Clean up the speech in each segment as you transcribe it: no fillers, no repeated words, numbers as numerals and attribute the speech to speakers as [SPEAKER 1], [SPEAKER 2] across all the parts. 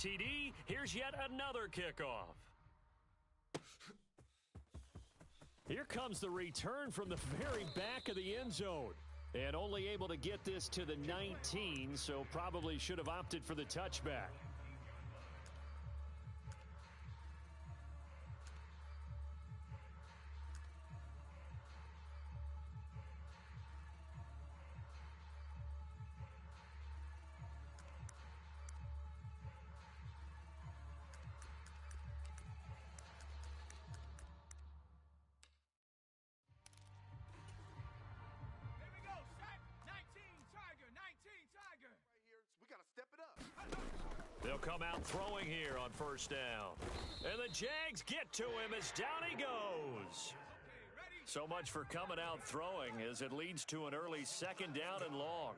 [SPEAKER 1] TD, here's yet another kickoff. Here comes the return from the very back of the end zone. And only able to get this to the 19, so probably should have opted for the touchback. They'll come out throwing here on first down. And the Jags get to him as down he goes. So much for coming out throwing as it leads to an early second down and long.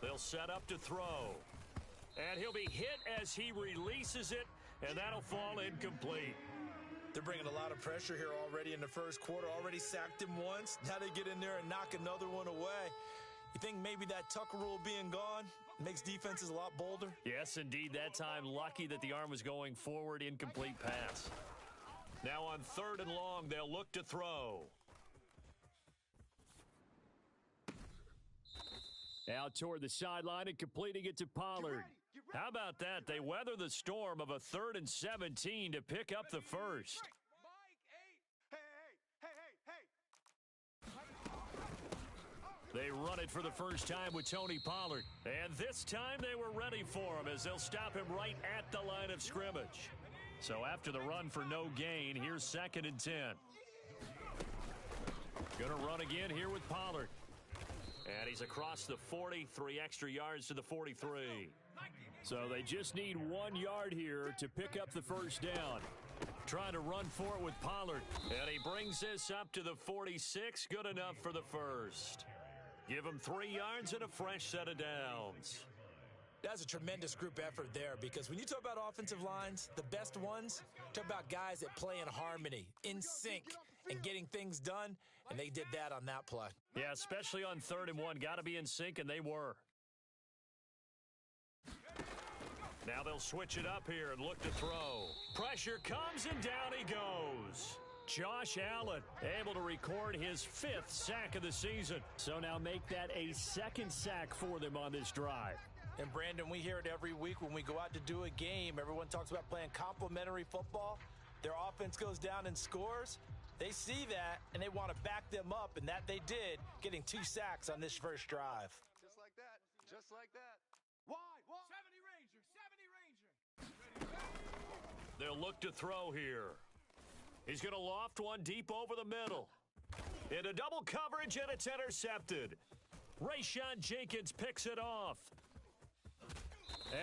[SPEAKER 1] They'll set up to throw. And he'll be hit as he releases it, and that'll fall incomplete.
[SPEAKER 2] They're bringing a lot of pressure here already in the first quarter. Already sacked him once. Now they get in there and knock another one away. You think maybe that Tucker rule being gone makes defenses a lot bolder?
[SPEAKER 1] Yes, indeed. That time, lucky that the arm was going forward. Incomplete pass. Now on third and long, they'll look to throw. Out toward the sideline and completing it to Pollard. How about that? They weather the storm of a 3rd and 17 to pick up the first. They run it for the first time with Tony Pollard. And this time they were ready for him as they'll stop him right at the line of scrimmage. So after the run for no gain, here's 2nd and 10. Gonna run again here with Pollard. And he's across the 40, 3 extra yards to the 43. So they just need 1 yard here to pick up the first down. Trying to run for it with Pollard. And he brings this up to the 46. Good enough for the first. Give him 3 yards and a fresh set of downs.
[SPEAKER 2] That's a tremendous group effort there because when you talk about offensive lines, the best ones, talk about guys that play in harmony, in sync, and getting things done, and they did that on that play.
[SPEAKER 1] Yeah, especially on 3rd and 1. Got to be in sync, and they were. Now they'll switch it up here and look to throw. Pressure comes, and down he goes. Josh Allen able to record his 5th sack of the season. So now make that a 2nd sack for them on this drive.
[SPEAKER 2] And Brandon, we hear it every week when we go out to do a game. Everyone talks about playing complementary football. Their offense goes down and scores. They see that, and they want to back them up, and that they did, getting 2 sacks on this first drive.
[SPEAKER 3] Just like that. Just like that. Wide. 70 Ranger.
[SPEAKER 1] They'll look to throw here. He's going to loft one deep over the middle. Into double coverage, and it's intercepted. Rayshon Jenkins picks it off.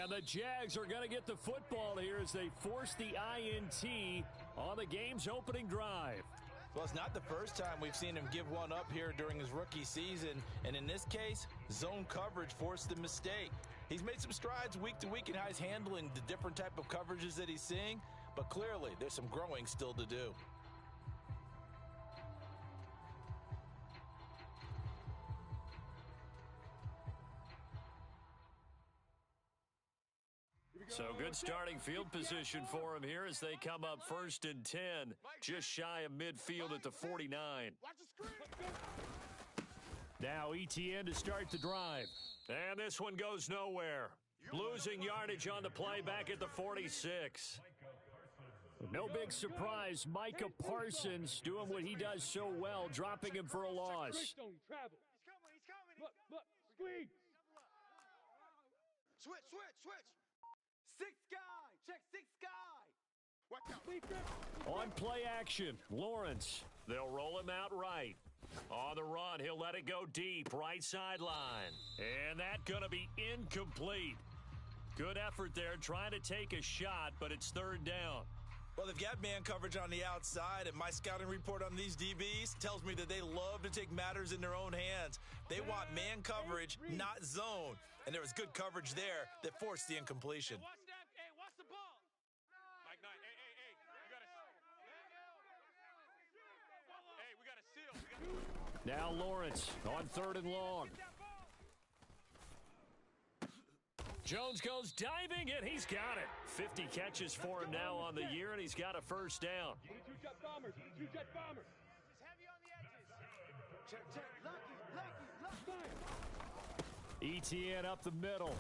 [SPEAKER 1] And the Jags are going to get the football here as they force the INT on the game's opening drive.
[SPEAKER 2] Well, it's not the first time we've seen him give one up here during his rookie season. And in this case, zone coverage forced the mistake. He's made some strides week to week in how he's handling the different type of coverages that he's seeing. But clearly, there's some growing still to do.
[SPEAKER 1] So good starting field position for him here as they come up 1st and 10, just shy of midfield at the 49. Now ETN to start the drive. And this one goes nowhere. Losing yardage on the play back at the 46. No big surprise, Micah Parsons doing what he does so well, dropping him for a loss.
[SPEAKER 3] He's coming. Squeeze. Switch. 6 guy. Check 6 guy. Watch out.
[SPEAKER 1] On play action, Lawrence. They'll roll him out right. On the run, he'll let it go deep, right sideline. And that's going to be incomplete. Good effort there, trying to take a shot, but it's 3rd down.
[SPEAKER 2] Well, they've got man coverage on the outside, and my scouting report on these DBs tells me that they love to take matters in their own hands. They want man coverage, not zone. And there was good coverage there that forced the incompletion.
[SPEAKER 3] Watch that. Hey, watch the ball. Mike Knight. Hey. We got to seal.
[SPEAKER 1] Now Lawrence on 3rd and long. Jones goes diving, and he's got it. 50 catches for him now on the year, and he's got a first down.
[SPEAKER 3] 22 jet bombers. 22 jet bombers.
[SPEAKER 4] He's heavy on the edges. Check, check. Lucky.
[SPEAKER 1] Etienne up the middle.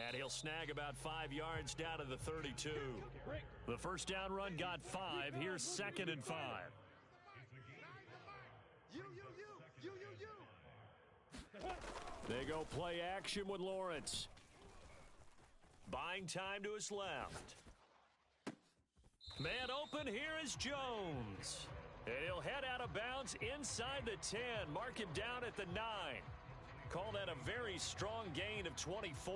[SPEAKER 1] And he'll snag about 5 yards down to the 32. The first down run got 5. Here's 2nd and 5. They go play action with Lawrence. Buying time to his left. Man open, here is Jones. And he'll head out of bounds inside the 10. Mark him down at the 9. Call that a very strong gain of 24.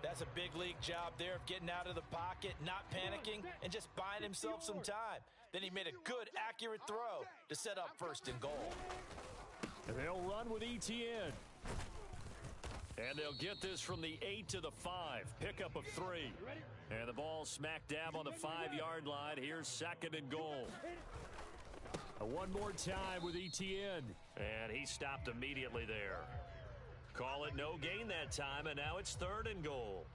[SPEAKER 2] That's a big league job there of getting out of the pocket, not panicking, and just buying himself some time. Then he made a good, accurate throw to set up 1st and goal.
[SPEAKER 1] And they'll run with Etienne. And they'll get this from the 8 to the 5. Pickup of 3. And the ball smack dab on the 5-yard line. Here's 2nd and goal. One more time with Etienne. And he stopped immediately there. Call it no gain that time, and now it's 3rd and goal.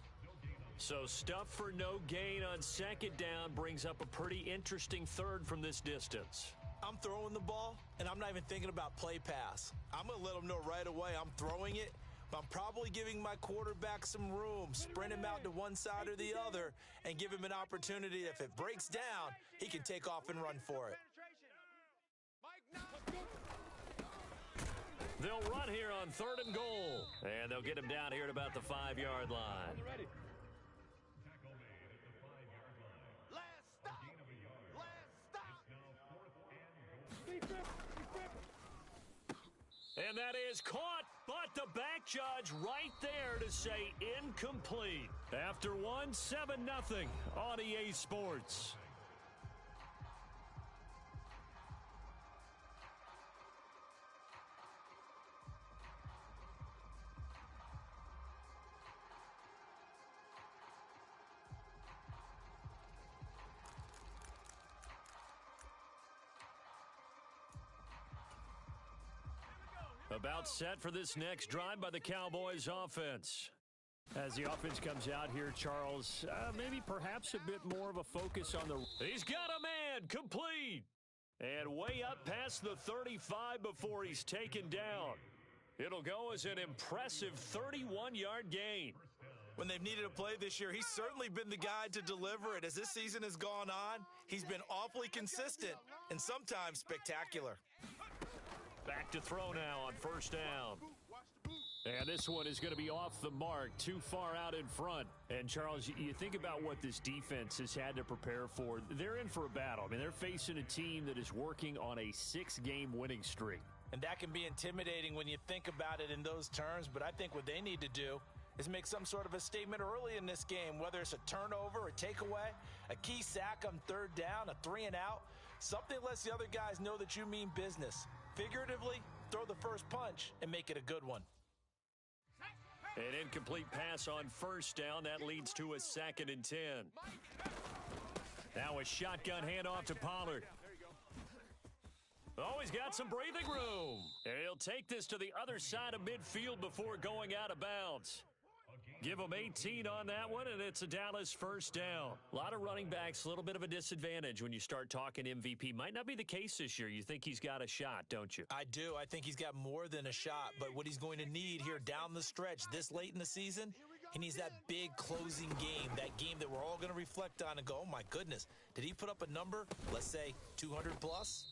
[SPEAKER 1] So stuff for no gain on 2nd down brings up a pretty interesting 3rd from this distance.
[SPEAKER 2] I'm throwing the ball, and I'm not even thinking about play pass. I'm going to let them know right away I'm throwing it, but I'm probably giving my quarterback some room, sprint him out to one side or the other, and give him an opportunity. If it breaks down, he can take off and run for it.
[SPEAKER 1] They'll run here on 3rd and goal. And they'll get him down here at about the 5-yard line. And that is caught, but the back judge right there to say incomplete. After 7-0 on EA Sports. About set for this next drive by the Cowboys offense. As the offense comes out here, Charles, maybe perhaps a bit more of a focus on the... He's got a man, complete. And way up past the 35 before he's taken down. It'll go as an impressive 31-yard gain.
[SPEAKER 2] When they've needed a play this year, he's certainly been the guy to deliver it. As this season has gone on, he's been awfully consistent and sometimes spectacular.
[SPEAKER 1] Back to throw now on 1st down. And this one is going to be off the mark, too far out in front. And, Charles, you think about what this defense has had to prepare for. They're in for a battle. I mean, they're facing a team that is working on a 6-game winning streak.
[SPEAKER 2] And that can be intimidating when you think about it in those terms. But I think what they need to do is make some sort of a statement early in this game, whether it's a turnover, a takeaway, a key sack on 3rd down, a 3-and-out. Something lets the other guys know that you mean business. Figuratively, throw the first punch and make it a good one.
[SPEAKER 1] An incomplete pass on 1st down. That leads to a 2nd and 10. Now a shotgun handoff to Pollard. Oh, he's got some breathing room. And he'll take this to the other side of midfield before going out of bounds. Give him 18 on that one, and it's a Dallas 1st down. A lot of running backs, a little bit of a disadvantage when you start talking MVP. Might not be the case this year. You think he's got a shot, don't you?
[SPEAKER 2] I do. I think he's got more than a shot. But what he's going to need here down the stretch this late in the season, he needs that big closing game, that game that we're all going to reflect on and go, oh, my goodness, did he put up a number, let's say 200 plus?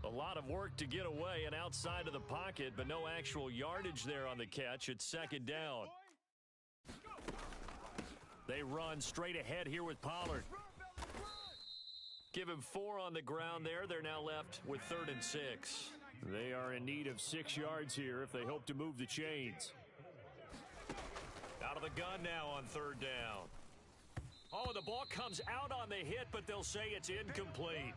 [SPEAKER 1] A lot of work to get away and outside of the pocket, but no actual yardage there on the catch. It's 2nd down. They run straight ahead here with Pollard. Give him 4 on the ground there. They're now left with 3rd and 6. They are in need of 6 yards here if they hope to move the chains. Out of the gun now on 3rd down. Oh, the ball comes out on the hit, but they'll say it's incomplete.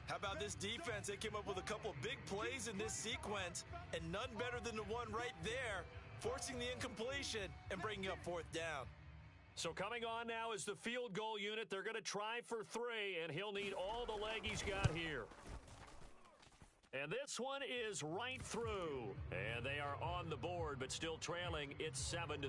[SPEAKER 2] How about this defense? They came up with a couple of big plays in this sequence, and none better than the one right there, forcing the incompletion and bringing up 4th down.
[SPEAKER 1] So coming on now is the field goal unit. They're going to try for 3, and he'll need all the leg he's got here. And this one is right through. And they are on the board, but still trailing. It's 7-3.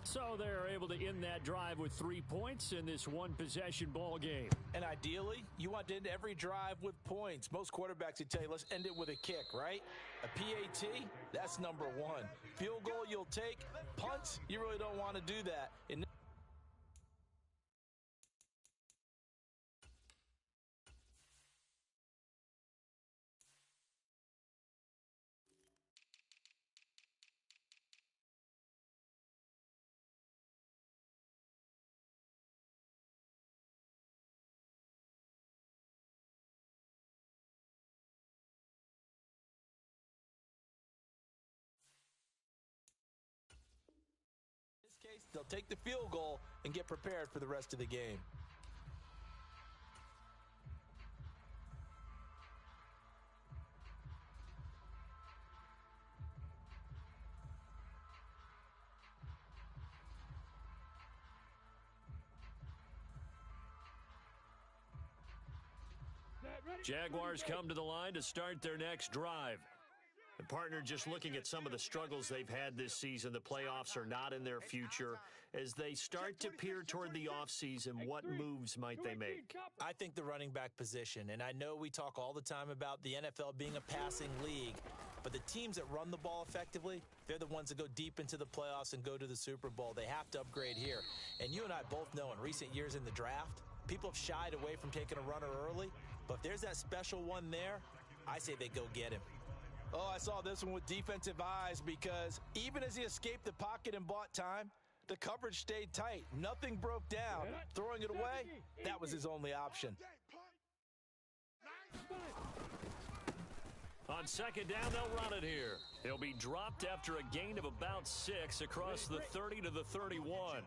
[SPEAKER 1] So they're able to end that drive with 3 points in this one-possession ball game.
[SPEAKER 2] And ideally, you want to end every drive with points. Most quarterbacks would tell you, let's end it with a kick, right? A PAT, that's number one. Field goal you'll take. Punts, you really don't want to do that. In this case, they'll take the field goal and get prepared for the rest of the game.
[SPEAKER 1] Jaguars come to the line to start their next drive. And partner, just looking at some of the struggles they've had this season, the playoffs are not in their future. As they start to peer toward the offseason, what moves might they make?
[SPEAKER 2] I think the running back position, and I know we talk all the time about the NFL being a passing league, but the teams that run the ball effectively, they're the ones that go deep into the playoffs and go to the Super Bowl. They have to upgrade here. And you and I both know in recent years in the draft, people have shied away from taking a runner early, but if there's that special one there, I say they go get him. Oh, I saw this one with defensive eyes because even as he escaped the pocket and bought time, the coverage stayed tight. Nothing broke down. Throwing it away, that was his only option.
[SPEAKER 1] On second down, they'll run it here. He'll be dropped after a gain of about 6 across the 30 to the 31.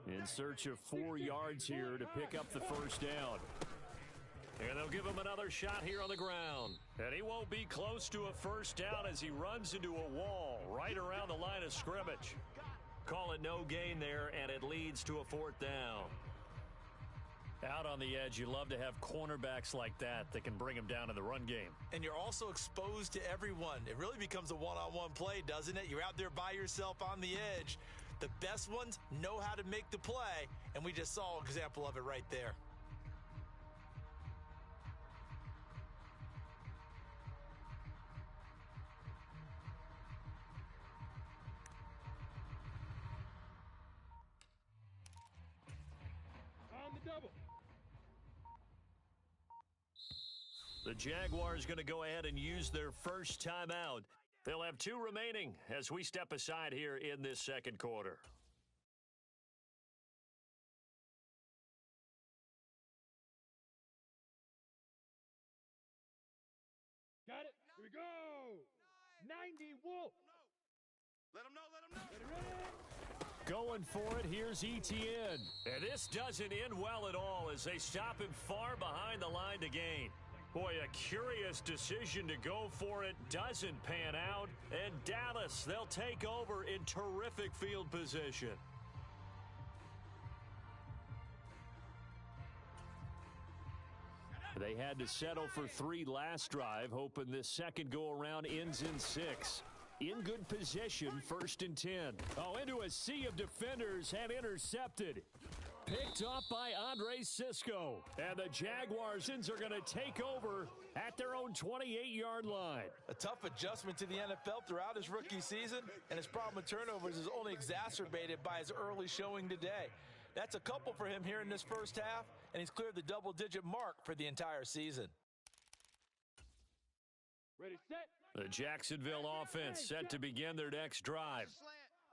[SPEAKER 1] In search of 4 yards here to pick up the first down. And they'll give him another shot here on the ground. And he won't be close to a first down as he runs into a wall right around the line of scrimmage. Call it no gain there, and it leads to a 4th down. Out on the edge, you love to have cornerbacks like that can bring him down in the run game.
[SPEAKER 2] And you're also exposed to everyone. It really becomes a one-on-one play, doesn't it? You're out there by yourself on the edge. The best ones know how to make the play, and we just saw an example of it right there.
[SPEAKER 1] The Jaguars going to go ahead and use their first timeout. They'll have 2 remaining as we step aside here in this second quarter.
[SPEAKER 4] Got it. Here we go. 90 Wolf.
[SPEAKER 3] Let him know.
[SPEAKER 1] Going for it, here's Etienne. And this doesn't end well at all as they stop him far behind the line to gain. Boy, a curious decision to go for it doesn't pan out. And Dallas, they'll take over in terrific field position. They had to settle for 3 last drive, hoping this second go-around ends in 6. In good position, 1st and 10. Oh, into a sea of defenders and intercepted. Picked off by Andre Sisco. And the Jaguars are going to take over at their own 28-yard line.
[SPEAKER 2] A tough adjustment to the NFL throughout his rookie season, and his problem with turnovers is only exacerbated by his early showing today. That's a couple for him here in this first half, and he's cleared the double-digit mark for the entire season.
[SPEAKER 4] Ready, set.
[SPEAKER 1] The Jacksonville offense set to begin their next drive.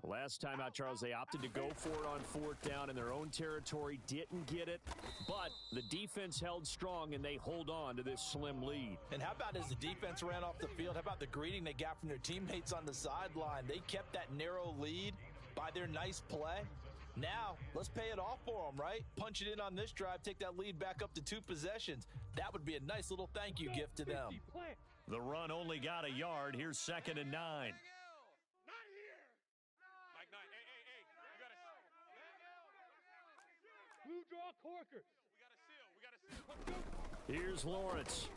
[SPEAKER 1] Last time out, Charles, they opted to go for it on 4th down in their own territory, didn't get it, but the defense held strong, and they hold on to this slim lead.
[SPEAKER 2] And how about as the defense ran off the field, how about the greeting they got from their teammates on the sideline? They kept that narrow lead by their nice play. Now, let's pay it off for them, right? Punch it in on this drive, take that lead back up to 2 possessions. That would be a nice little thank you gift to them.
[SPEAKER 1] The run only got a yard. Here's 2nd and 9.
[SPEAKER 4] Blue draw Corker.
[SPEAKER 3] We got a seal.
[SPEAKER 1] Here's Lawrence.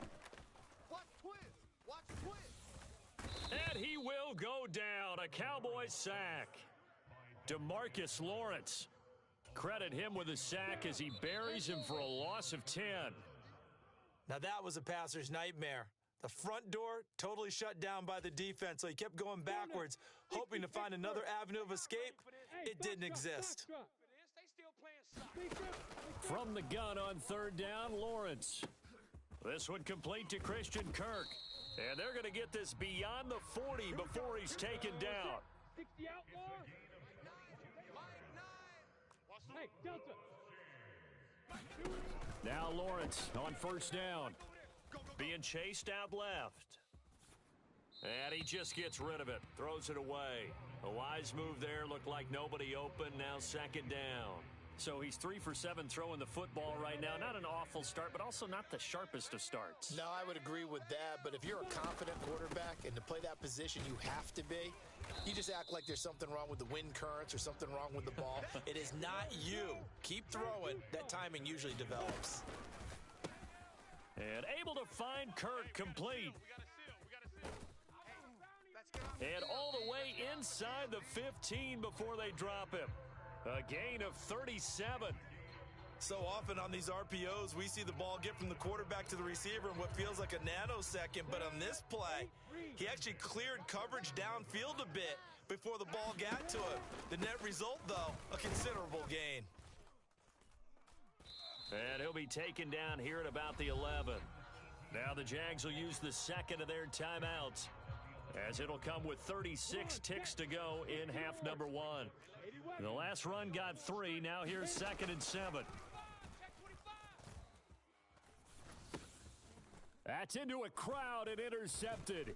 [SPEAKER 1] And he will go down. A Cowboy sack. DeMarcus Lawrence. Credit him with a sack as he buries him for a loss of 10.
[SPEAKER 2] Now that was a passer's nightmare. The front door totally shut down by the defense, so he kept going backwards, hoping to find another avenue of escape. It didn't exist.
[SPEAKER 1] From the gun on third down, Lawrence. This one complete to Christian Kirk. And they're going to get this beyond the 40 before he's taken down.
[SPEAKER 4] 60 outlaw. Hey, Delta.
[SPEAKER 1] Now Lawrence on first down. Being chased out left. And he just gets rid of it. Throws it away. A wise move there. Looked like nobody open. Now second down. So he's 3 for 7 throwing the football right now. Not an awful start, but also not the sharpest of starts.
[SPEAKER 5] No, I would agree with that. But if you're a confident quarterback and to play that position you have to be, you just act like there's something wrong with the wind currents or something wrong with the ball.
[SPEAKER 2] It is not you. Keep throwing. That timing usually develops.
[SPEAKER 1] And able to find Kirk complete. And all the way inside the 15 before they drop him. A gain of 37.
[SPEAKER 2] So often on these RPOs, we see the ball get from the quarterback to the receiver in what feels like a nanosecond. But on this play, he actually cleared coverage downfield a bit before the ball got to him. The net result, though, a considerable gain.
[SPEAKER 1] And he'll be taken down here at about the 11. Now the Jags will use the second of their timeouts, as it'll come with 36 ticks to go in half number 1. The last run got 3. Now here's 2nd and 7. That's into a crowd and intercepted.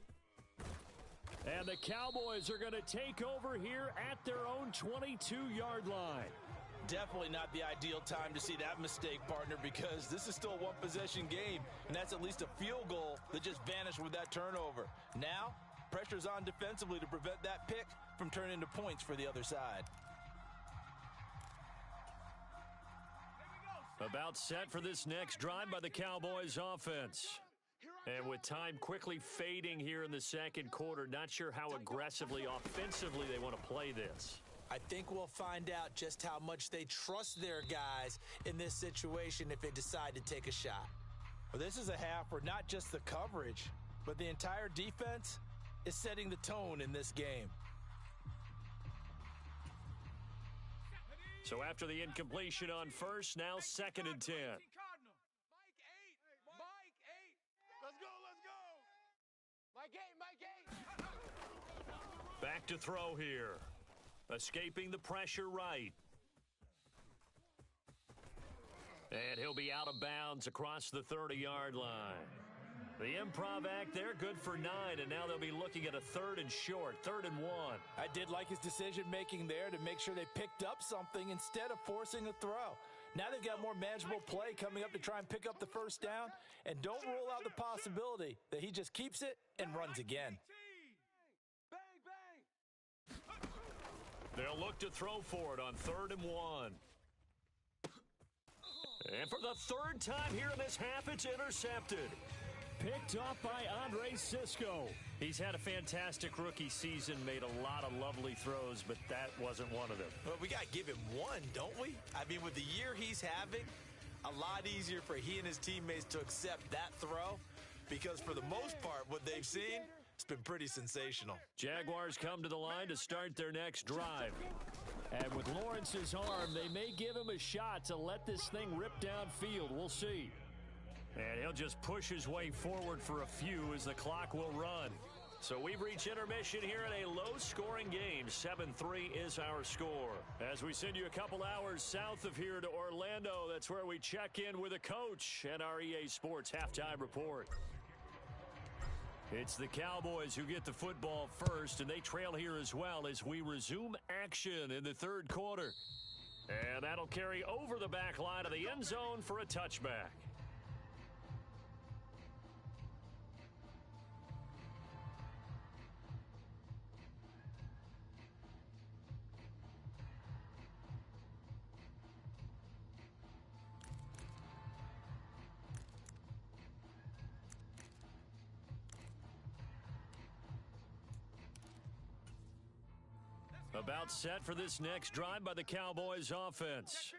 [SPEAKER 1] And the Cowboys are going to take over here at their own 22-yard line.
[SPEAKER 2] Definitely not the ideal time to see that mistake, partner, because this is still a one-possession game, and that's at least a field goal that just vanished with that turnover. Now, pressure's on defensively to prevent that pick from turning into points for the other side.
[SPEAKER 1] About set for this next drive by the Cowboys offense. And with time quickly fading here in the second quarter, not sure how aggressively, offensively they want to play this.
[SPEAKER 2] I think we'll find out just how much they trust their guys in this situation if they decide to take a shot. Well, this is a half where not just the coverage, but the entire defense is setting the tone in this game.
[SPEAKER 1] So after the incompletion on first, now 2nd and 10. Back to throw here. Escaping the pressure right. And he'll be out of bounds across the 30-yard line. The improv act there, good for 9, and now they'll be looking at a 3rd and short, 3rd and 1.
[SPEAKER 2] I did like his decision-making there to make sure they picked up something instead of forcing a throw. Now they've got more manageable play coming up to try and pick up the first down, and don't rule out the possibility that he just keeps it and runs again.
[SPEAKER 1] They'll look to throw for it on 3rd and 1. And for the 3rd time here in this half, it's intercepted. Picked off by Andre Sisco. He's had a fantastic rookie season, made a lot of lovely throws, but that wasn't one of them.
[SPEAKER 2] Well, we got to give him one, don't we? I mean, with the year he's having, a lot easier for he and his teammates to accept that throw, because for the most part, what they've seen, it's been pretty sensational.
[SPEAKER 1] Jaguars come to the line to start their next drive. And with Lawrence's arm, they may give him a shot to let this thing rip downfield. We'll see. And he'll just push his way forward for a few as the clock will run. So we've reached intermission here in a low-scoring game. 7-3 is our score. As we send you a couple hours south of here to Orlando, that's where we check in with a coach and our EA Sports halftime report. It's the Cowboys who get the football first, and they trail here as well as we resume action in the 3rd quarter. And that'll carry over the back line of the end zone for a touchback. About set for this next drive by the Cowboys offense.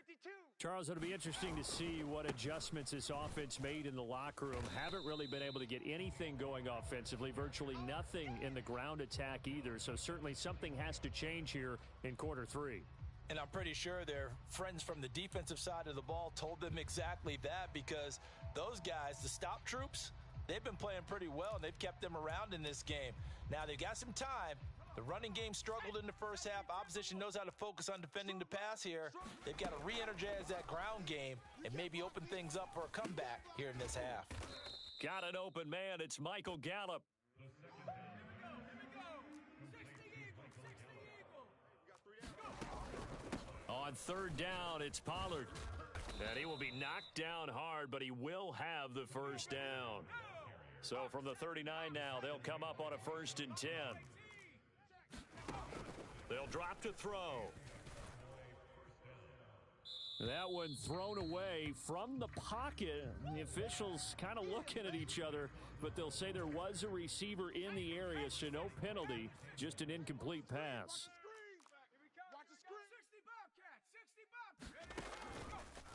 [SPEAKER 4] Charles, it'll be interesting to see what adjustments this offense made in the locker room. Haven't really been able to get anything going offensively, virtually nothing in the ground attack either. So certainly something has to change here in quarter three.
[SPEAKER 2] And I'm pretty sure their friends from the defensive side of the ball told them exactly that, because those guys, the stop troops, they've been playing pretty well, and they've kept them around in this game. Now, they've got some time. The running game struggled in the first half. Opposition knows how to focus on defending the pass here. They've got to re-energize that ground game and maybe open things up for a comeback here in this half.
[SPEAKER 1] Got an open man. It's Michael Gallup. On third down, it's Pollard. And he will be knocked down hard, but he will have the first down. So from the 39 now, they'll come up on a 1st and 10. They'll drop to throw.
[SPEAKER 4] That one thrown away from the pocket. The officials kind of looking at each other, but they'll say there was a receiver in the area, so no penalty, just an incomplete pass.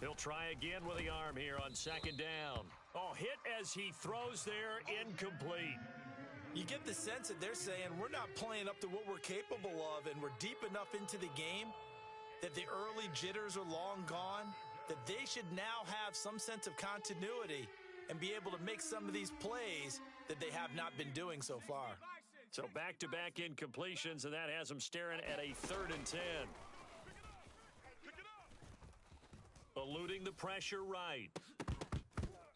[SPEAKER 1] He'll try again with the arm here on 2nd down. Oh, hit as he throws there, incomplete.
[SPEAKER 2] You get the sense that they're saying we're not playing up to what we're capable of, and we're deep enough into the game that the early jitters are long gone, that they should now have some sense of continuity and be able to make some of these plays that they have not been doing so far.
[SPEAKER 1] So back-to-back incompletions, and that has them staring at a 3rd and 10. Eluding the pressure right.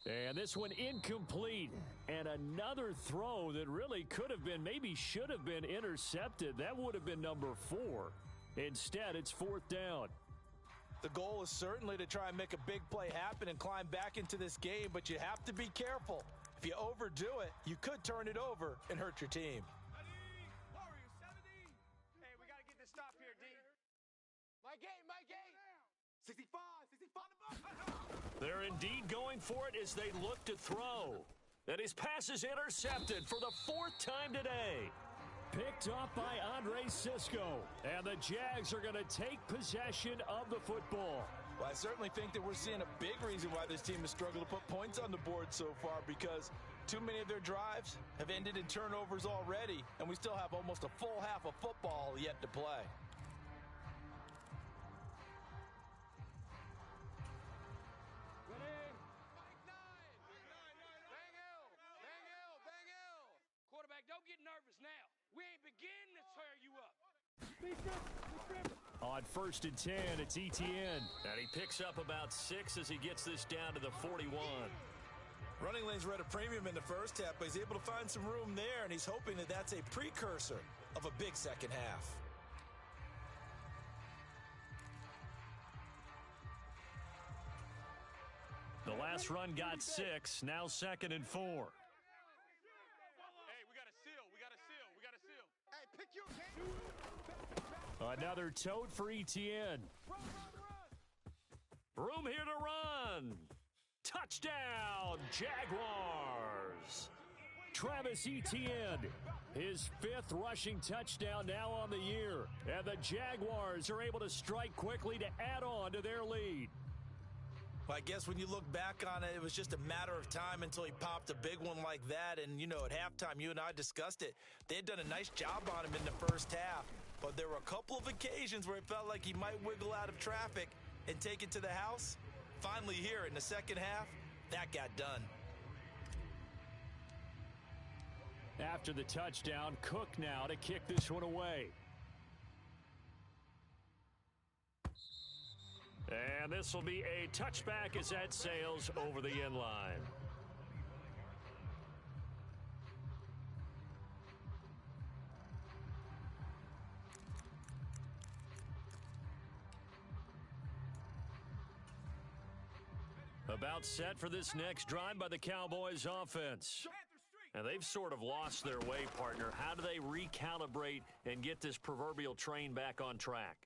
[SPEAKER 4] And this one incomplete. And another throw that really could have been, maybe should have been intercepted. That would have been number 4. Instead, it's 4th down.
[SPEAKER 2] The goal is certainly to try and make a big play happen and climb back into this game, but you have to be careful. If you overdo it, you could turn it over and hurt your team.
[SPEAKER 3] Hey, we got to get this stop here, D. My gate. 65.
[SPEAKER 1] They're indeed going for it as they look to throw. And his pass is intercepted for the 4th time today.
[SPEAKER 4] Picked off by Andre Sisco. And the Jags are going to take possession of the football.
[SPEAKER 2] Well, I certainly think that we're seeing a big reason why this team has struggled to put points on the board so far, because too many of their drives have ended in turnovers already, and we still have almost a full half of football yet to play.
[SPEAKER 3] Don't get nervous now. We ain't beginning to tear you up.
[SPEAKER 4] On 1st and 10, it's Etienne.
[SPEAKER 1] And he picks up about 6 as he gets this down to the 41.
[SPEAKER 2] Running lanes were at a premium in the first half, but he's able to find some room there, and he's hoping that that's a precursor of a big second half.
[SPEAKER 1] The last run got 6, now 2nd and 4.
[SPEAKER 4] Another tote for Etienne.
[SPEAKER 1] Room here to run. Touchdown, Jaguars.
[SPEAKER 4] Travis Etienne, his 5th rushing touchdown now on the year. And the Jaguars are able to strike quickly to add on to their lead.
[SPEAKER 2] Well, I guess when you look back on it, it was just a matter of time until he popped a big one like that. And, you know, at halftime, you and I discussed it. They had done a nice job on him in the first half. But there were a couple of occasions where it felt like he might wiggle out of traffic and take it to the house. Finally here in the second half, that got done.
[SPEAKER 4] After the touchdown, Cook now to kick this one away.
[SPEAKER 1] And this will be a touchback as that sails over the end line. About set for this next drive by the Cowboys offense. And they've sort of lost their way, partner. How do they recalibrate and get this proverbial train back on track?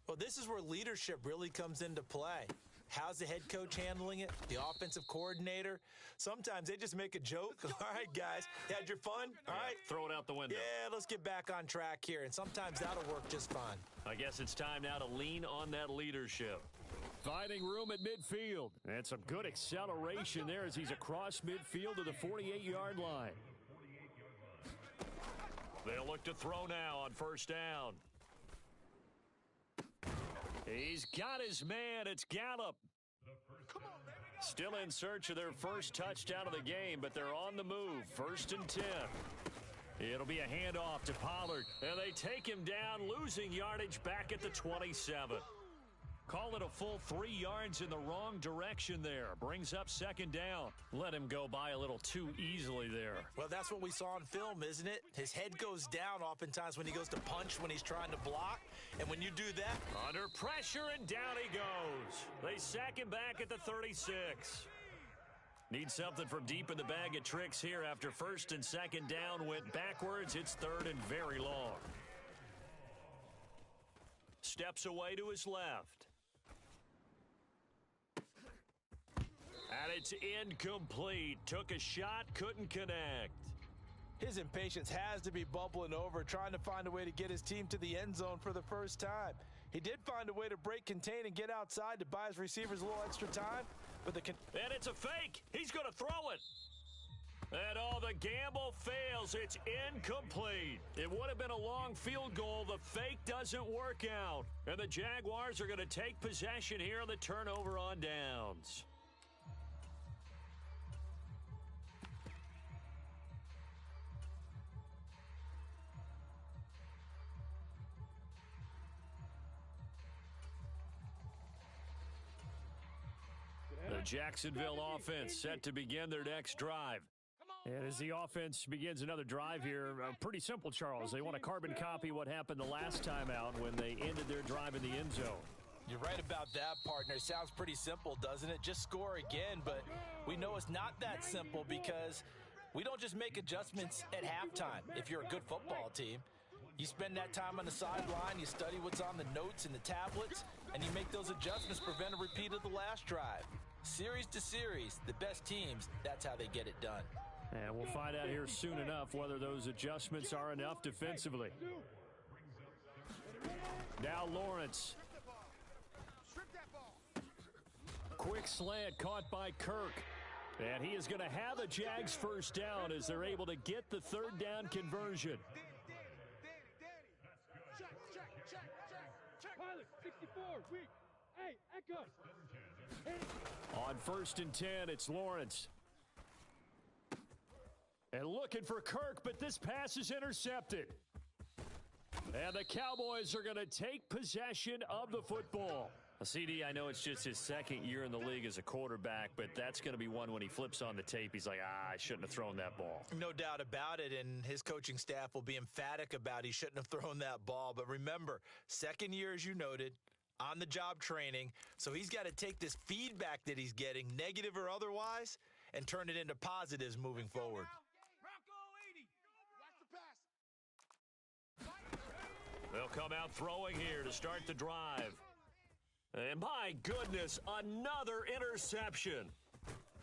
[SPEAKER 2] Well, this is where leadership really comes into play. How's the head coach handling it? The offensive coordinator? Sometimes they just make a joke. All right, guys, had your fun? All right.
[SPEAKER 1] Throw it out the window.
[SPEAKER 2] Yeah, let's get back on track here. And sometimes that'll work just fine.
[SPEAKER 1] I guess it's time now to lean on that leadership.
[SPEAKER 4] Finding room at midfield. And some good acceleration there as he's across midfield to the 48-yard line.
[SPEAKER 1] They'll look to throw now on first down. He's got his man. It's Gallup. Still in search of their first touchdown of the game, but they're on the move. 1st and 10. It'll be a handoff to Pollard, and they take him down, losing yardage back at the 27. Call it a full 3 yards in the wrong direction there. Brings up 2nd down. Let him go by a little too easily there.
[SPEAKER 2] Well, that's what we saw on film, isn't it? His head goes down oftentimes when he goes to punch, when he's trying to block. And when you do that...
[SPEAKER 1] Under pressure, and down he goes. They sack him back at the 36. Need something from deep in the bag of tricks here after 1st and 2nd down went backwards. It's 3rd and very long. Steps away to his left. And it's incomplete. Took a shot, couldn't connect.
[SPEAKER 2] His impatience has to be bubbling over, trying to find a way to get his team to the end zone for the first time. He did find a way to break, contain, and get outside to buy his receivers a little extra time. But
[SPEAKER 1] and it's a fake. He's going to throw it. And the gamble fails. It's incomplete. It would have been a long field goal. The fake doesn't work out. And the Jaguars are going to take possession here on the turnover on downs. The Jacksonville offense set to begin their next drive.
[SPEAKER 4] And as the offense begins another drive here, pretty simple, Charles. They want to carbon copy what happened the last time out when they ended their drive in the end zone.
[SPEAKER 2] You're right about that, partner. It sounds pretty simple, doesn't it? Just score again, but we know it's not that simple because we don't just make adjustments at halftime. If you're a good football team, you spend that time on the sideline, you study what's on the notes and the tablets, and you make those adjustments, prevent a repeat of the last drive. Series to series, the best teams, that's how they get it done.
[SPEAKER 4] And we'll find out here soon enough whether those adjustments are enough defensively. Now Lawrence. Quick slant caught by Kirk. And he is going to have a Jags first down as they're able to get the 3rd down conversion.
[SPEAKER 6] Pilot, 64, weak. Hey, Echo.
[SPEAKER 4] On 1st and 10, it's Lawrence. And looking for Kirk, but this pass is intercepted. And the Cowboys are going to take possession of the football.
[SPEAKER 1] CD, I know it's just his 2nd year in the league as a quarterback, but that's going to be one when he flips on the tape. He's like, I shouldn't have thrown that ball.
[SPEAKER 2] No doubt about it, and his coaching staff will be emphatic about he shouldn't have thrown that ball. But remember, 2nd year, as you noted, on-the-job training, so he's got to take this feedback that he's getting, negative or otherwise, and turn it into positives moving forward.
[SPEAKER 1] They'll come out throwing here to start the drive. And my goodness, another interception.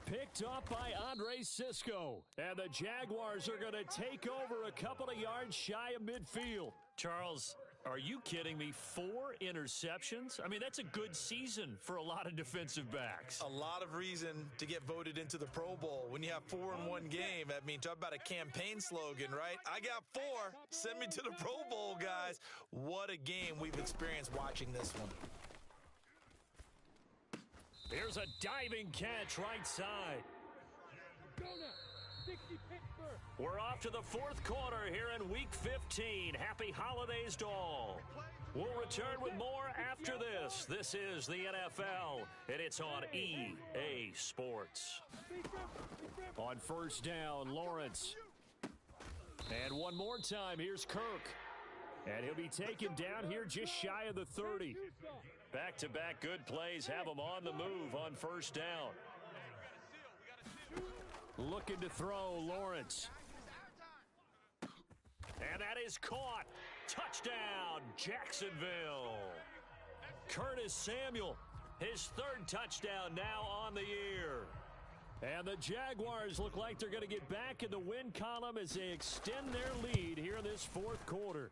[SPEAKER 4] Picked up by Andre Sisco. And the Jaguars are going to take over a couple of yards shy of midfield.
[SPEAKER 1] Charles, are you kidding me? 4 interceptions? I mean, that's a good season for a lot of defensive backs.
[SPEAKER 2] A lot of reason to get voted into the Pro Bowl. When you have 4 in one game, I mean, talk about a campaign slogan, right? I got 4. Send me to the Pro Bowl, guys. What a game we've experienced watching this one.
[SPEAKER 1] Here's a diving catch right side. We're off to the 4th quarter here in Week 15. Happy holidays to all. We'll return with more after this. This is the NFL, and it's on EA Sports.
[SPEAKER 4] On 1st down, Lawrence. And one more time, here's Kirk. And he'll be taken down here just shy of the 30.
[SPEAKER 1] Back-to-back good plays have him on the move on 1st down.
[SPEAKER 4] Looking to throw, Lawrence.
[SPEAKER 1] And that is caught. Touchdown, Jacksonville. Curtis Samuel, his 3rd touchdown now on the year.
[SPEAKER 4] And the Jaguars look like they're going to get back in the win column as they extend their lead here in this 4th quarter.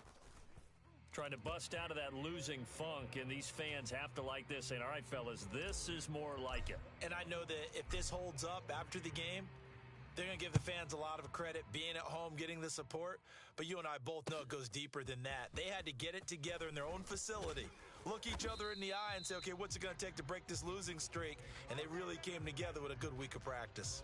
[SPEAKER 1] Trying to bust out of that losing funk, and these fans have to like this. And all right, fellas, this is more like it.
[SPEAKER 2] And I know that if this holds up after the game, they're going to give the fans a lot of credit being at home, getting the support. But you and I both know it goes deeper than that. They had to get it together in their own facility, look each other in the eye and say, okay, what's it going to take to break this losing streak? And they really came together with a good week of practice.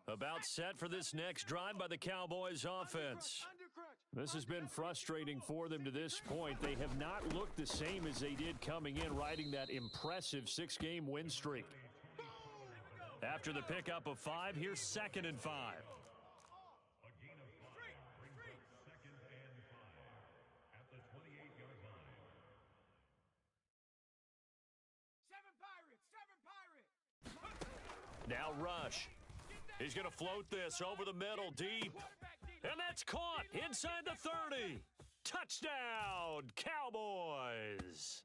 [SPEAKER 1] About set for this next drive by the Cowboys offense.
[SPEAKER 4] This has been frustrating for them to this point. They have not looked the same as they did coming in, riding that impressive 6-game win streak.
[SPEAKER 1] After the pickup of 5, here's 2nd and 5. Now Rush. He's going to float this over the middle, deep. And that's caught inside the 30. Touchdown, Cowboys.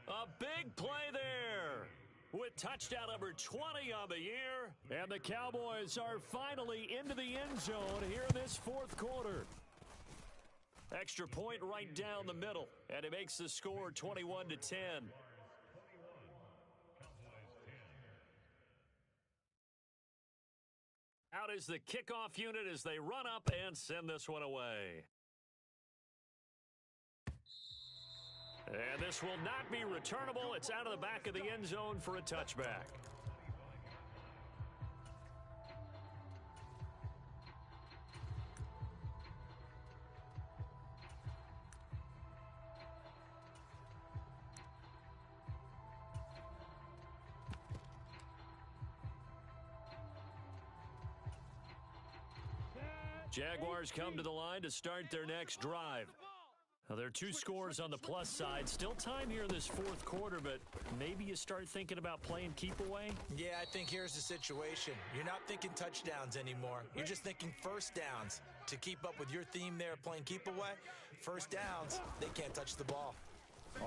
[SPEAKER 1] A big play there with touchdown number 20 on the year.
[SPEAKER 4] And the Cowboys are finally into the end zone here in this fourth quarter.
[SPEAKER 1] Extra point right down the middle, and it makes the score 21-10. Out is the kickoff unit as they run up and send this one away. And this will not be returnable. It's out of the back of the end zone for a touchback. Jaguars come to the line to start their next drive. Now, there are 2 scores on the plus side. Still time here in this fourth quarter, but maybe you start thinking about playing keep away?
[SPEAKER 2] Yeah, I think here's the situation. You're not thinking touchdowns anymore. You're just thinking first downs. To keep up with your theme there, playing keep away, first downs, they can't touch the ball.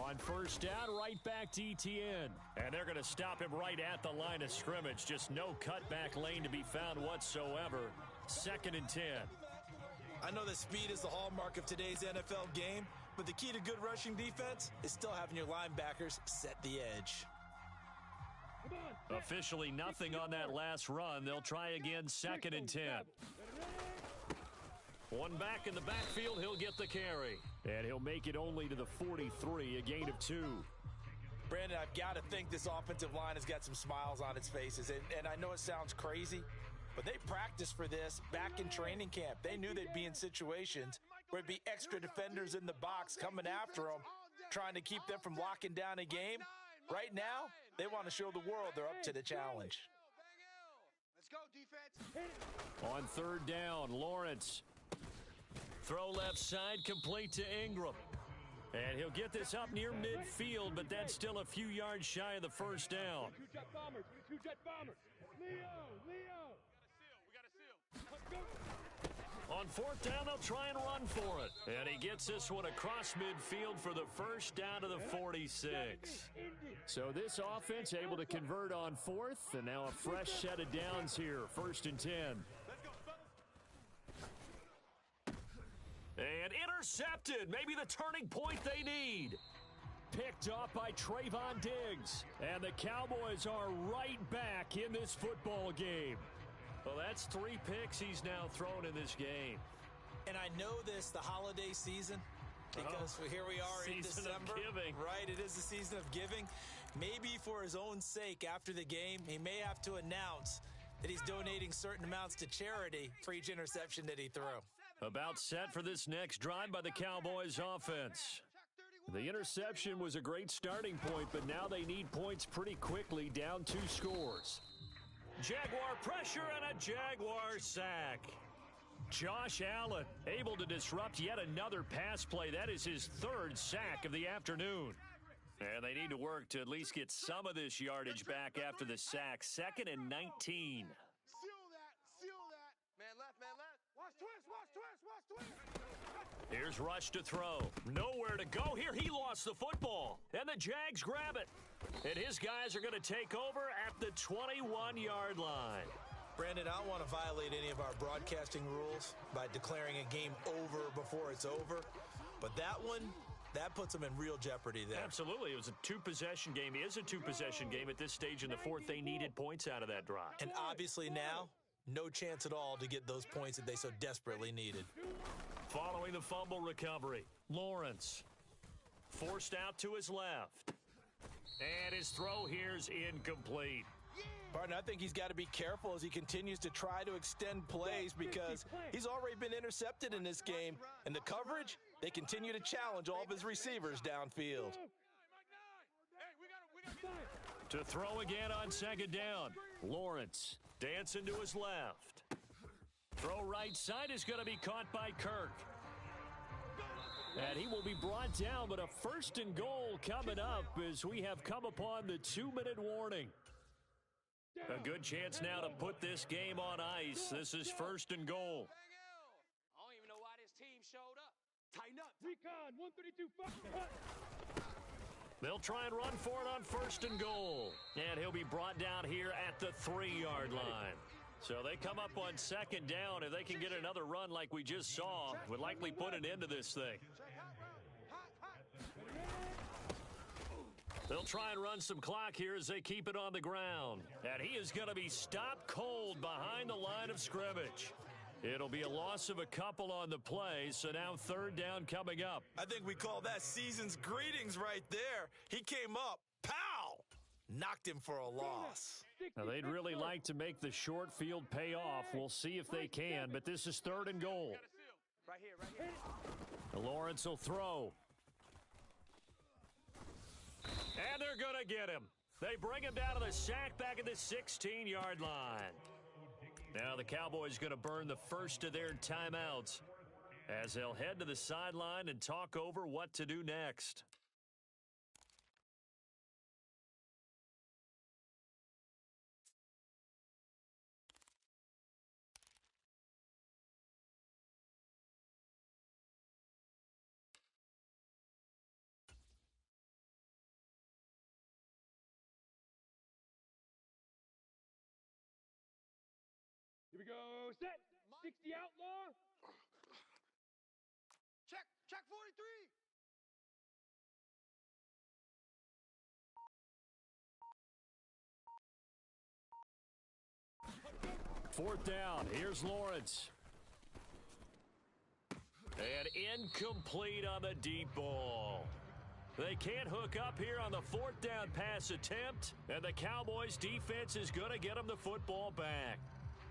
[SPEAKER 4] On first down, right back to ETN.
[SPEAKER 1] And they're going to stop him right at the line of scrimmage. Just no cutback lane to be found whatsoever. 2nd and 10.
[SPEAKER 2] I know that speed is the hallmark of today's NFL game, but the key to good rushing defense is still having your linebackers set the edge.
[SPEAKER 1] Officially nothing on that last run. They'll try again, 2nd and 10. One back in the backfield, he'll get the carry.
[SPEAKER 4] And he'll make it only to the 43, a gain of 2.
[SPEAKER 2] Brandon, I've got to think this offensive line has got some smiles on its faces, and I know it sounds crazy, but they practiced for this back in training camp. They knew they'd be in situations where there'd be extra defenders in the box coming after them, trying to keep them from locking down a game. Right now, they want to show the world they're up to the challenge.
[SPEAKER 3] Let's go, defense.
[SPEAKER 4] On 3rd down, Lawrence.
[SPEAKER 1] Throw left side, complete to Ingram. And he'll get this up near midfield, but that's still a few yards shy of the first down.
[SPEAKER 6] 2-jet bombers. 2-jet bombers. Leo.
[SPEAKER 3] We got a seal.
[SPEAKER 1] On 4th down, they'll try and run for it. And he gets this one across midfield for the first down to the 46.
[SPEAKER 4] So this offense able to convert on 4th, and now a fresh set of downs here, 1st and 10.
[SPEAKER 1] And intercepted. Maybe the turning point they need.
[SPEAKER 4] Picked off by Trayvon Diggs. And the Cowboys are right back in this football game.
[SPEAKER 1] Well, that's 3 picks he's now thrown in this game.
[SPEAKER 2] And I know this, the holiday season, because here we are in December.
[SPEAKER 1] Of giving.
[SPEAKER 2] Right, it is the season of giving. Maybe for his own sake after the game, he may have to announce that he's donating certain amounts to charity for each interception that he threw.
[SPEAKER 1] About set for this next drive by the Cowboys offense.
[SPEAKER 4] The interception was a great starting point, but now they need points pretty quickly, down 2 scores.
[SPEAKER 1] Jaguar pressure and a Jaguar sack. Josh Allen able to disrupt yet another pass play. That is his 3rd sack of the afternoon.
[SPEAKER 4] And they need to work to at least get some of this yardage back after the sack. 2nd and 19.
[SPEAKER 3] Seal that. Seal that. Man left, man left. Watch twist, watch twist, watch twist.
[SPEAKER 4] Here's Rush to throw. Nowhere to go here. He lost the football. And the Jags grab it. And his guys are going to take over at the 21-yard line.
[SPEAKER 5] Brandon, I don't want to violate any of our broadcasting rules by declaring a game over before it's over. But that one, that puts them in real jeopardy there.
[SPEAKER 4] Absolutely. It was a two-possession game. It is a two-possession game at this stage in the fourth. They needed points out of that drive.
[SPEAKER 5] And obviously now, no chance at all to get those points that they so desperately needed.
[SPEAKER 4] Following the fumble recovery, Lawrence forced out to his left. And his throw here's incomplete.
[SPEAKER 2] Partner, I think he's got to be careful as he continues to try to extend plays because he's already been intercepted in this game. And the coverage, they continue to challenge all of his receivers downfield.
[SPEAKER 4] To throw again on 2nd down. Lawrence dancing to his left. Throw right side is going to be caught by Kirk. And he will be brought down, but a 1st and goal coming up as we have come upon the 2-minute warning. A good chance now to put this game on ice. This is 1st and goal.
[SPEAKER 3] I don't even know why this team showed up. Tighten up.
[SPEAKER 6] Recon 132 cut.
[SPEAKER 4] They'll try and run for it on 1st and goal. And he'll be brought down here at the 3-yard line. So they come up on 2nd down. If they can get another run like we just saw, would likely put an end to this thing. They'll try and run some clock here as they keep it on the ground. And he is going to be stopped cold behind the line of scrimmage. It'll be a loss of a couple on the play, so now 3rd down coming up.
[SPEAKER 2] I think we call that season's greetings right there. He came up, pow! Knocked him for a loss.
[SPEAKER 4] Now, they'd really like to make the short field pay off. We'll see if they can, but this is 3rd and goal.
[SPEAKER 3] Right here, right here.
[SPEAKER 4] Lawrence will throw. And they're going to get him. They bring him down to the sack back at the 16-yard line. Now the Cowboys going to burn the first of their timeouts as they'll head to the sideline and talk over what to do next.
[SPEAKER 6] Here we go. Set. 60 outlaw.
[SPEAKER 3] Check 43.
[SPEAKER 4] 4th down. Here's Lawrence. And incomplete on the deep ball. They can't hook up here on the 4th down pass attempt, and the Cowboys defense is going to get them the football back.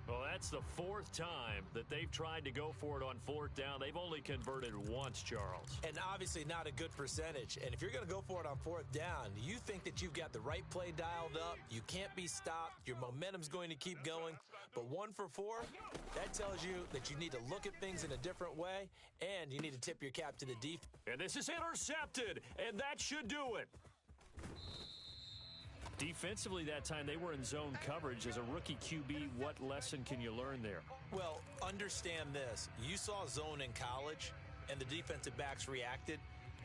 [SPEAKER 4] Well, that's the 4th time that they've tried to go for it on 4th down. They've only converted once, Charles.
[SPEAKER 5] And obviously not a good percentage. And if you're going to go for it on 4th down, you think that you've got the right play dialed up. You can't be stopped. Your momentum's going to keep going. But 1 for 4, that tells you that you need to look at things in a different way, and you need to tip your cap to the defense.
[SPEAKER 4] And this is intercepted, and that should do it. Defensively that time, they were in zone coverage. As a rookie QB, what lesson can you learn there?
[SPEAKER 5] Well, understand this. You saw zone in college, and the defensive backs reacted,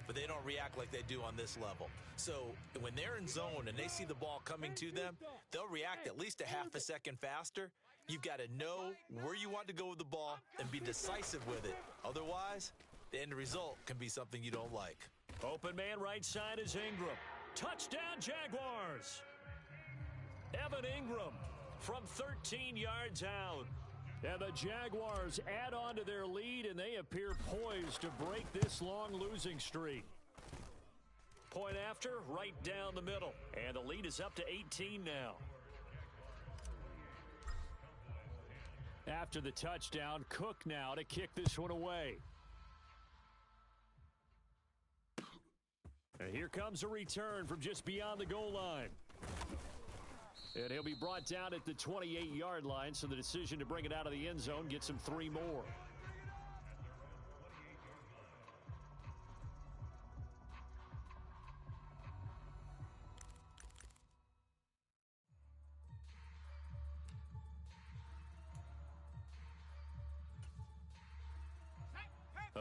[SPEAKER 5] but they don't react like they do on this level. So when they're in zone and they see the ball coming to them, they'll react at least a half a second faster. You've got to know where you want to go with the ball and be decisive with it. Otherwise, the end result can be something you don't like.
[SPEAKER 4] Open man right side is Ingram. Touchdown, Jaguars! Evan Ingram from 13 yards out. And the Jaguars add on to their lead, and they appear poised to break this long losing streak. Point after, right down the middle. And the lead is up to 18 now. After the touchdown, Cook now to kick this one away. And here comes a return from just beyond the goal line. And he'll be brought down at the 28-yard line, so the decision to bring it out of the end zone gets him 3 more.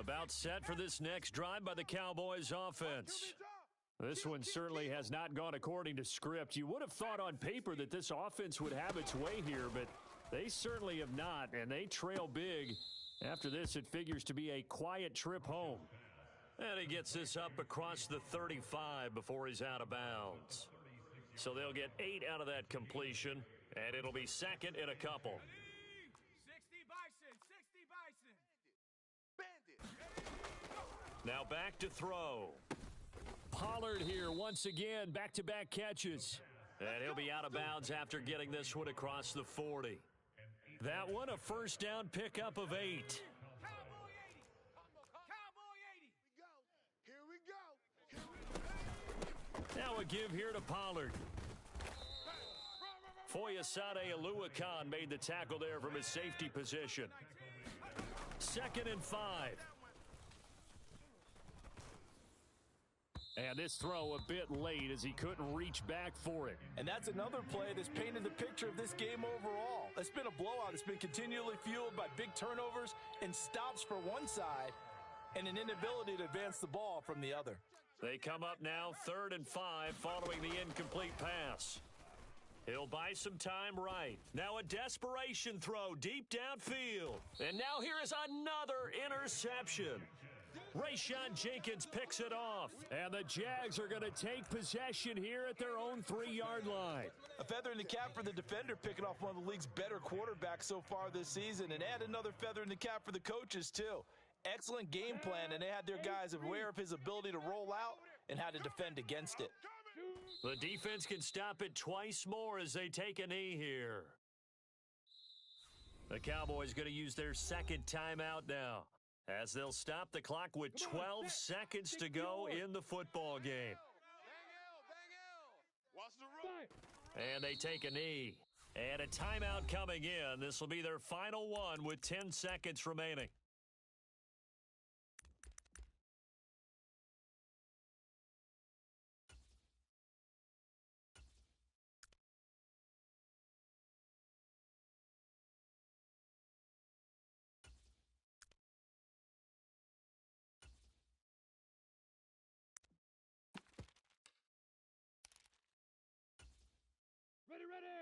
[SPEAKER 1] About set for this next drive by the Cowboys offense. This one certainly has not gone according to script. You would have thought on paper that this offense would have its way here, but they certainly have not, and they trail big. After this, it figures to be a quiet trip home. And he gets this up across the 35 before he's out of bounds. So they'll get 8 out of that completion, and it'll be second in a couple.
[SPEAKER 6] 60 Bison, 60 Bison.
[SPEAKER 3] Bandit.
[SPEAKER 1] Now back to throw.
[SPEAKER 4] Pollard here once again, back-to-back catches.
[SPEAKER 1] And he'll be out of bounds after getting this one across the 40. That one a first down pickup of 8.
[SPEAKER 6] Cowboy 80. Cowboy 80.
[SPEAKER 3] Here we go.
[SPEAKER 1] Now a give here to Pollard. Foyesade Aluakan made the tackle there from his safety position. 2nd and 5.
[SPEAKER 4] And this throw a bit late as he couldn't reach back for it.
[SPEAKER 2] And that's another play that's painted the picture of this game overall. It's been a blowout. It's been continually fueled by big turnovers and stops for one side and an inability to advance the ball from the other.
[SPEAKER 1] They come up now 3rd and 5 following the incomplete pass. He'll buy some time right. Now a desperation throw deep downfield. And now here is another interception. Rayshon Jenkins picks it off.
[SPEAKER 4] And the Jags are going to take possession here at their own 3-yard line.
[SPEAKER 2] A feather in the cap for the defender, picking off one of the league's better quarterbacks so far this season, and add another feather in the cap for the coaches too. Excellent game plan, and they had their guys aware of his ability to roll out and how to defend against it.
[SPEAKER 1] The defense can stop it twice more as they take a knee here. The Cowboys going to use their second timeout now, as they'll stop the clock with 12 seconds to go in the football game.
[SPEAKER 3] Watch the room.
[SPEAKER 1] And they take a knee. And a timeout coming in. This will be their final one with 10 seconds remaining.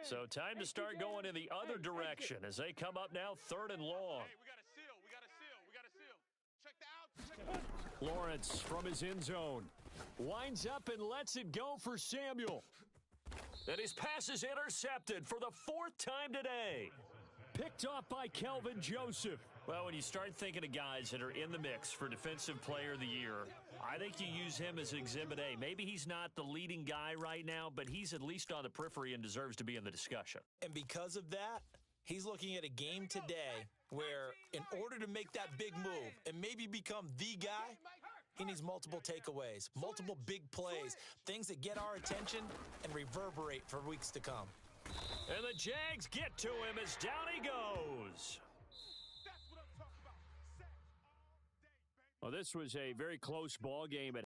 [SPEAKER 1] So time to start going in the other direction as they come up now 3rd and long.
[SPEAKER 3] Hey, we got a seal. We got a seal. We got a seal. Check the out. Check the out.
[SPEAKER 4] Lawrence from his end zone winds up and lets it go for Samuel.
[SPEAKER 1] And his pass is intercepted for the 4th time today.
[SPEAKER 4] Picked off by Kelvin Joseph.
[SPEAKER 1] Well, when you start thinking of guys that are in the mix for Defensive Player of the Year, I think you use him as Exhibit A. Maybe he's not the leading guy right now, but he's at least on the periphery and deserves to be in the discussion.
[SPEAKER 5] And because of that, he's looking at a game today where in order to make that big move and maybe become the guy, he needs multiple takeaways, multiple big plays, things that get our attention and reverberate for weeks to come.
[SPEAKER 1] And the Jags get to him as down he goes.
[SPEAKER 4] Well, this was a very close ball game.